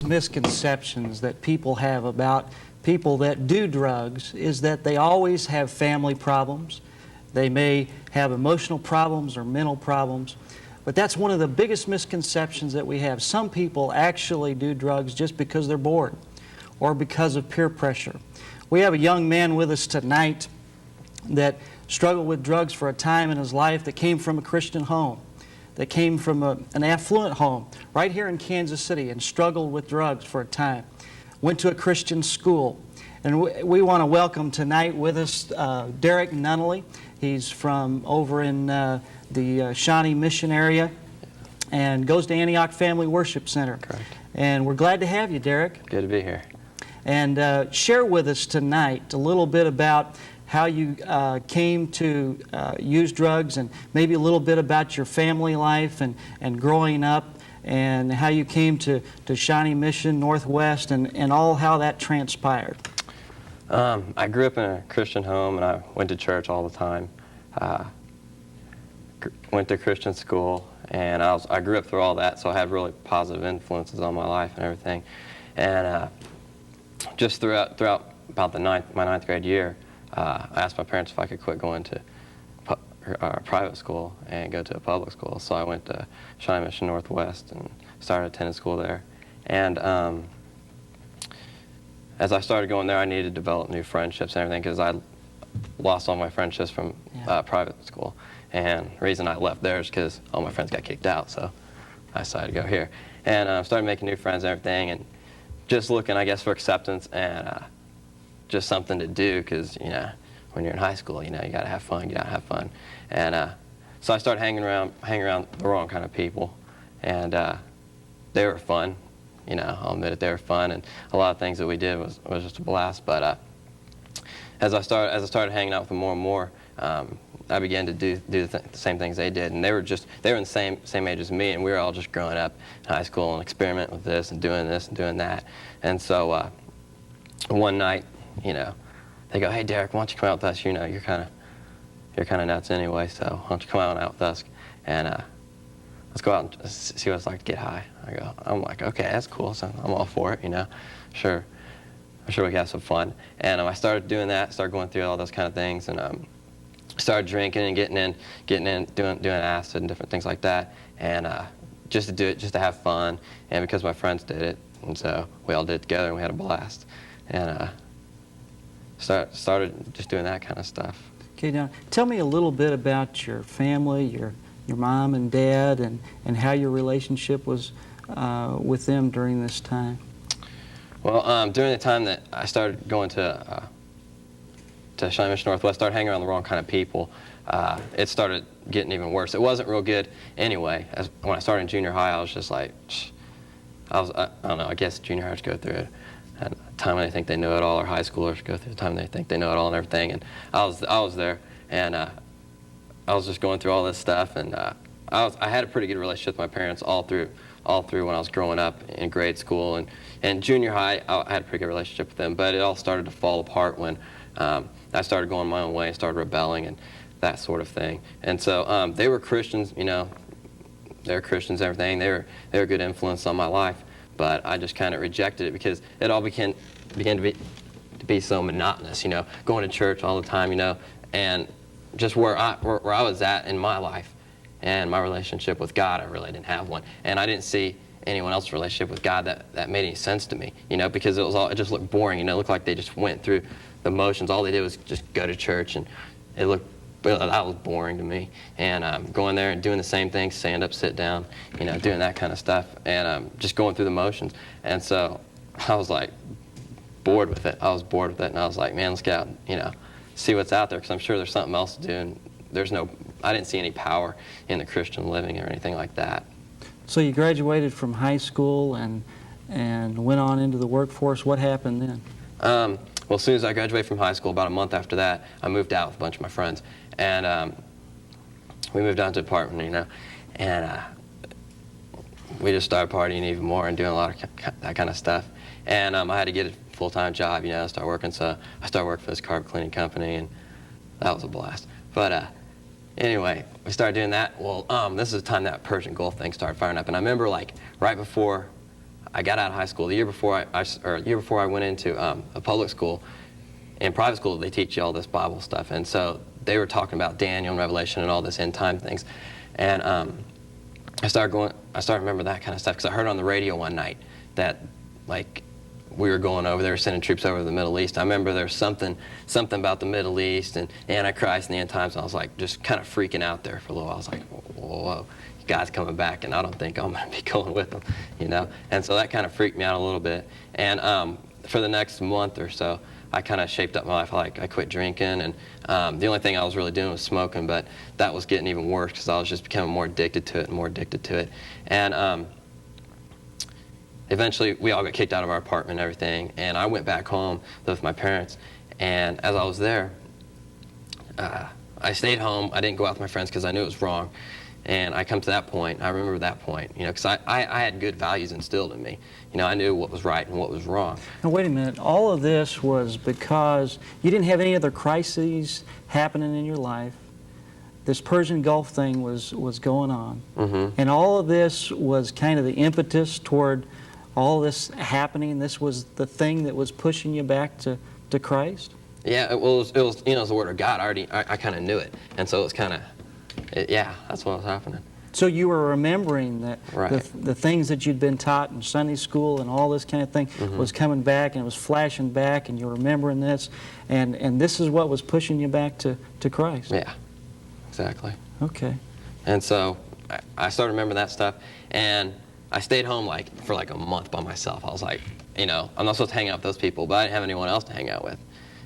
misconceptions that people have about people that do drugs is that they always have family problems. They may have emotional problems or mental problems. But that's one of the biggest misconceptions that we have. Some people actually do drugs just because they're bored or because of peer pressure. We have a young man with us tonight that struggled with drugs for a time in his life, that came from a Christian home, that came from an affluent home right here in Kansas City and struggled with drugs for a time. Went to a Christian school. And we want to welcome tonight with us Derek Nunnally. He's from over in the Shawnee Mission area and goes to Antioch Family Worship Center. Correct. And we're glad to have you, Derek. Good to be here. And share with us tonight a little bit about how you came to use drugs, and maybe a little bit about your family life and growing up, and how you came to Shawnee Mission Northwest, and all how that transpired. I grew up in a Christian home, and I went to church all the time. Went to Christian school, and I grew up through all that, so I had really positive influences on my life and everything. And just throughout about my ninth grade year, I asked my parents if I could quit going to private school and go to a public school. So I went to Shawnee Mission Northwest and started attending school there. And as I started going there, I needed to develop new friendships and everything, because I lost all my friendships from private school. And the reason I left there is because all my friends got kicked out, so I decided to go here. And started making new friends and everything, and just looking, I guess, for acceptance and just something to do, because, you know, when you're in high school, you know, you got to have fun, you got to have fun. And so I started hanging around the wrong kind of people, and they were fun. You know, I'll admit it, they were fun, and a lot of things that we did was just a blast. But as I started hanging out with them more and more, I began to do the same things they did, and they were in the same age as me, and we were all just growing up in high school and experimenting with this and doing that. And so one night, you know, they go, "Hey, Derek, why don't you come out with us? You know, you're kind of nuts anyway, so why don't you come out with us and let's go out and see what it's like to get high." I'm like, okay, that's cool. So I'm all for it, you know. I'm sure we can have some fun. And I started doing that, started going through all those kind of things, and started drinking and getting in, doing acid and different things like that, and just to do it, just to have fun, and because my friends did it, and so we all did it together, and we had a blast, and started just doing that kind of stuff. Okay, now tell me a little bit about your family, your mom and dad, and how your relationship was with them during this time. Well, during the time that I started going to Shawnee Mission Northwest, started hanging around the wrong kind of people, it started getting even worse. It wasn't real good anyway. When I started in junior high, I was just like, I don't know, I guess junior hires go through it. And a time when they think they know it all, or high schoolers go through the time they think they know it all and everything. And I was there, and I was just going through all this stuff, and I had a pretty good relationship with my parents all through when I was growing up in grade school, and junior high, I had a pretty good relationship with them. But it all started to fall apart when I started going my own way and started rebelling and that sort of thing. And so they were Christians, you know, they were Christians and everything. They were a good influence on my life, but I just kind of rejected it because it all began to be so monotonous, you know, going to church all the time, you know, and just where I was at in my life and my relationship with God, I really didn't have one, and I didn't see anyone else's relationship with God that made any sense to me, you know, because it just looked boring, you know. It looked like they just went through the motions. All they did was just go to church, and that was boring to me. And going there and doing the same thing, stand up, sit down, you know, doing that kind of stuff, and just going through the motions. And so I was like bored with it. And I was like, man, let's get out, you know, see what's out there, because I'm sure there's something else to do. And I didn't see any power in the Christian living or anything like that. So you graduated from high school and went on into the workforce. What happened then? Well, as soon as I graduated from high school, about a month after that, I moved out with a bunch of my friends. And we moved out to an apartment, you know, and we just started partying even more and doing a lot of that kind of stuff. And I had to get a full-time job, you know, start working. So I started working for this carpet cleaning company, and that was a blast. But anyway, we started doing that. Well, this is the time that Persian Gulf thing started firing up. And I remember, like, right before I got out of high school, the year before year before I went into a public school. In private school, they teach you all this Bible stuff, and so they were talking about Daniel and Revelation and all this end time things, and I started remember that kind of stuff because I heard on the radio one night that like we were going over, they were sending troops over to the Middle East. I remember there was something about the Middle East and Antichrist and the end times, and I was like just kind of freaking out there for a little while. I was like, whoa, God's coming back, and I don't think I'm going to be going with him, you know? And so that kind of freaked me out a little bit. And for the next month or so, I kind of shaped up my life. I quit drinking, and the only thing I was really doing was smoking, but that was getting even worse because I was just becoming more addicted to it and more addicted to it. And eventually, we all got kicked out of our apartment and everything, and I went back home, lived with my parents, and as I was there, I stayed home. I didn't go out with my friends because I knew it was wrong. And I come to that point, I remember that point, you know, because I had good values instilled in me. You know, I knew what was right and what was wrong. Now, wait a minute. All of this was because you didn't have any other crises happening in your life. This Persian Gulf thing was going on. Mm-hmm. And all of this was kind of the impetus toward all this happening. This was the thing that was pushing you back to Christ? Yeah, it was you know, it was the Word of God. I kind of knew it. And so it was kind of, yeah, that's what was happening. So you were remembering that Right. the things that you'd been taught in Sunday school and all this kind of thing was coming back, and it was flashing back, and you're remembering this, and this is what was pushing you back to Christ. Yeah, exactly. Okay. And so I started remembering that stuff, and I stayed home for a month by myself. I was like, you know, I'm not supposed to hang out with those people, but I didn't have anyone else to hang out with.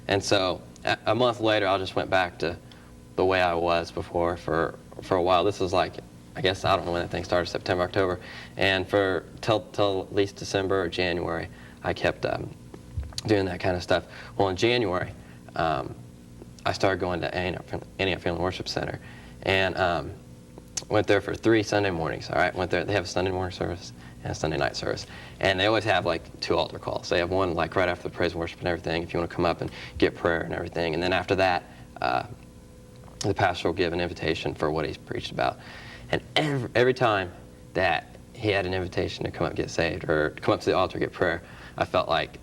And so a month later, I just went back to the way I was before for a while. This was I guess, I don't know when that thing started, September, October. And till at least December or January, I kept doing that kind of stuff. Well, in January, I started going to Antioch Family Worship Center. And went there for 3 Sunday mornings, all right? Went there, they have a Sunday morning service and a Sunday night service. And they always have 2 altar calls. They have one right after the praise and worship and everything, if you want to come up and get prayer and everything. And then after that, the pastor will give an invitation for what he's preached about. And every time that he had an invitation to come up and get saved or come up to the altar and get prayer, I felt like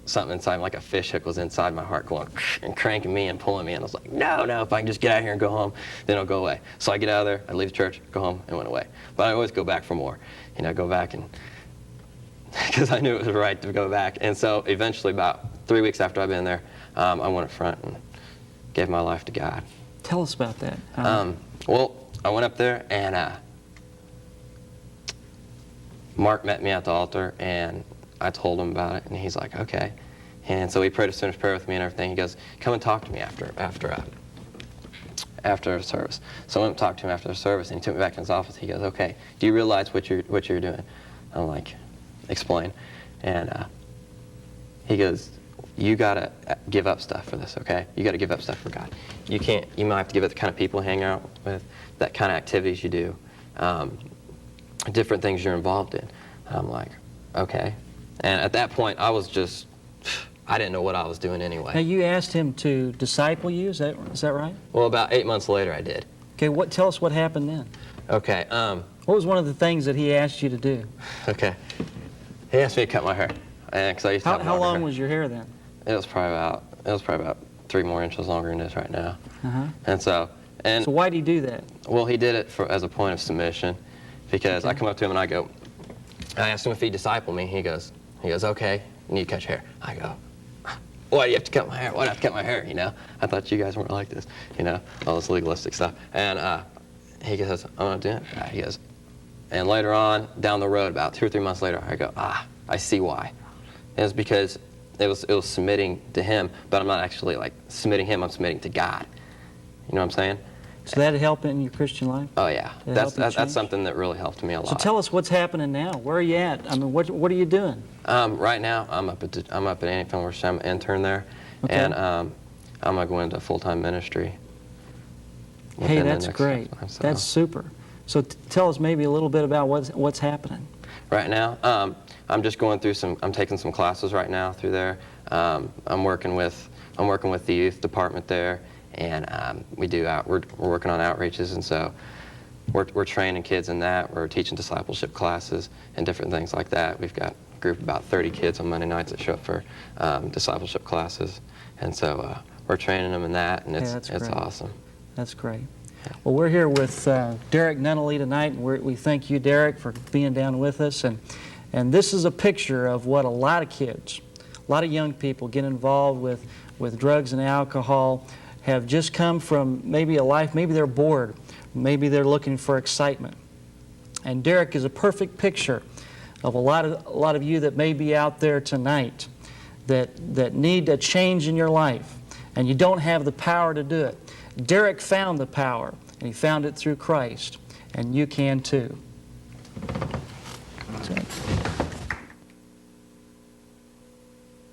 something inside, like a fish hook was inside my heart going and cranking me and pulling me. And I was like, no, if I can just get out of here and go home, then it'll go away. So I get out of there, I leave the church, go home, and went away. But I always go back for more. You know, go back and, because I knew it was right to go back. And so eventually, about 3 weeks after I'd been there, I went up front and gave my life to God. Tell us about that. Well, I went up there, and Mark met me at the altar, and I told him about it, and he's like, okay. And so he prayed a sinner's prayer with me and everything. He goes, come and talk to me after service. So I went and talked to him after the service, and he took me back in his office. He goes, okay, do you realize what you're doing? I'm like, explain. And he goes, you gotta give up stuff for this, okay? You gotta give up stuff for God. You might have to give up the kind of people you hang out with, that kind of activities you do, different things you're involved in. And I'm like, okay. And at that point, I didn't know what I was doing anyway. Now, you asked him to disciple you, is that right? Well, about 8 months later, I did. Okay, tell us what happened then. Okay. What was one of the things that he asked you to do? Okay. He asked me to cut my hair, and 'cause I used to have How longer long hair. was your hair then? It was probably about 3 more inches longer than it is right now. Uh-huh. And so why did he do that? well, he did it as a point of submission, because I come up to him and I asked him if he'd disciple me. He goes, okay, you need to cut your hair. I go, why do you have to cut my hair? Why do I have to cut my hair? You know, I thought you guys weren't like this. You know, all this legalistic stuff. And he goes, I'm not doing it. He goes, and later on down the road, about 2 or 3 months later, I go, I see why. And it's because it was submitting to him, but I'm not actually submitting him. I'm submitting to God. You know what I'm saying? So that helped in your Christian life? Oh yeah, Did it help you change? that's something that really helped me a lot. So tell us what's happening now. Where are you at? I mean, what are you doing? Right now, I'm up at Antioch Family Worship. I'm an intern there, Okay. and I'm gonna go into full-time ministry. Hey, within the that's next great. time, so. That's super. So tell us maybe a little bit about what's happening. Right now, I'm just going through I'm taking some classes right now through there. I'm working with the youth department there, and we're working on outreaches, and so we're training kids in that. We're teaching discipleship classes and different things like that. We've got group, about 30 kids on Monday nights that show up for discipleship classes. And so we're training them in that, and it's great. awesome. That's great. Well, we're here with Derek Nunnally tonight, and we thank you, Derek, for being down with us. And this is a picture of what a lot of kids, a lot of young people get involved with drugs and alcohol, have just come from maybe a life, maybe they're bored, maybe they're looking for excitement. And Derek is a perfect picture of a lot of you that may be out there tonight that need a change in your life, and you don't have the power to do it. Derek found the power, and he found it through Christ, and you can too. That's it.